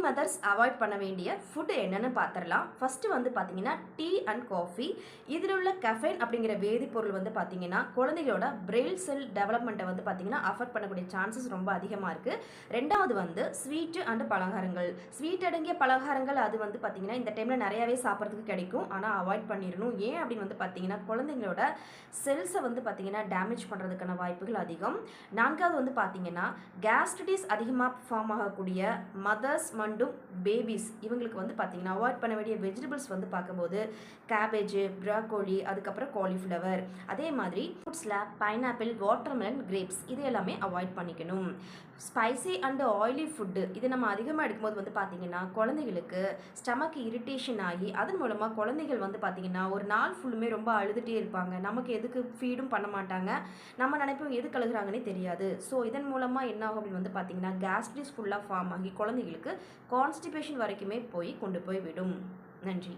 Mothers avoid பண்ண வேண்டிய food என்னன்னு பார்த்துடலாம். ஃபஸ்ட்டு வந்து பார்த்தீங்கன்னா டீ அண்ட் காஃபி. இதில் உள்ள கெஃபைன் அப்படிங்கிற வேதிப்பொருள் வந்து பார்த்தீங்கன்னா குழந்தைகளோட பிரெயில் செல் டெவலப்மெண்ட்டை வந்து பார்த்தீங்கன்னா அஃபெக்ட் பண்ணக்கூடிய சான்சஸ் ரொம்ப அதிகமாக இருக்குது. ரெண்டாவது வந்து ஸ்வீட்டு அண்ட் பலகாரங்கள். ஸ்வீட் அடங்கிய பலகாரங்கள் அது வந்து பார்த்தீங்கன்னா இந்த டைமில் நிறையாவே சாப்பிட்றதுக்கு கிடைக்கும். ஆனால் அவாய்ட் பண்ணிடணும். ஏன் அப்படின்னு வந்து பார்த்தீங்கன்னா குழந்தைங்களோட செல்ஸை வந்து பார்த்தீங்கன்னா டேமேஜ் பண்ணுறதுக்கான வாய்ப்புகள் அதிகம். நான்காவது வந்து பார்த்தீங்கன்னா கேஸ்ட்ரிட்டிஸ் அதிகமாக ஃபார்ம் ஆகக்கூடிய மதர்ஸ் மற்றும் பேபிஸ் இவங்களுக்கு வந்து பார்த்தீங்கன்னா அவாய்ட் பண்ண வேண்டிய வெஜிடபிள்ஸ் வந்து பார்க்கும்போது கேபேஜு, ப்ராக்கோலி, அதுக்கப்புறம் காலிஃப்ளவர், அதே மாதிரி ஃப்ரூட்ஸில் பைனாப்பிள், வாட்டர்மெலன், கிரேப்ஸ் இது எல்லாமே அவாய்ட் பண்ணிக்கணும். ஸ்பைசி அண்ட் ஆயிலி ஃபுட்டு இது நம்ம அதிகமாக எடுக்கும்போது வந்து பார்த்திங்கன்னா குழந்தைகளுக்கு ஸ்டமக் இரிட்டேஷன் ஆகி அதன் மூலமாக குழந்தைகள் வந்து பார்த்திங்கன்னா ஒரு நாள் ஃபுல்லுமே ரொம்ப அழுதுகிட்டே இருப்பாங்க. நமக்கு எதுக்கு ஃபீடும் பண்ண மாட்டாங்க. நம்ம நினைப்போம் எதுக்கு அழுகுறாங்கன்னே தெரியாது. ஸோ இதன் மூலமாக என்ன ஆகும் அப்படின்னு வந்து பார்த்திங்கன்னா கேஸ்ட்ரிஸ் ஃபுல்லாக ஃபார்ம் ஆகி குழந்தைகளுக்கு கான்ஸ்டிபேஷன் வரைக்குமே கொண்டு போய் விடும். நன்றி.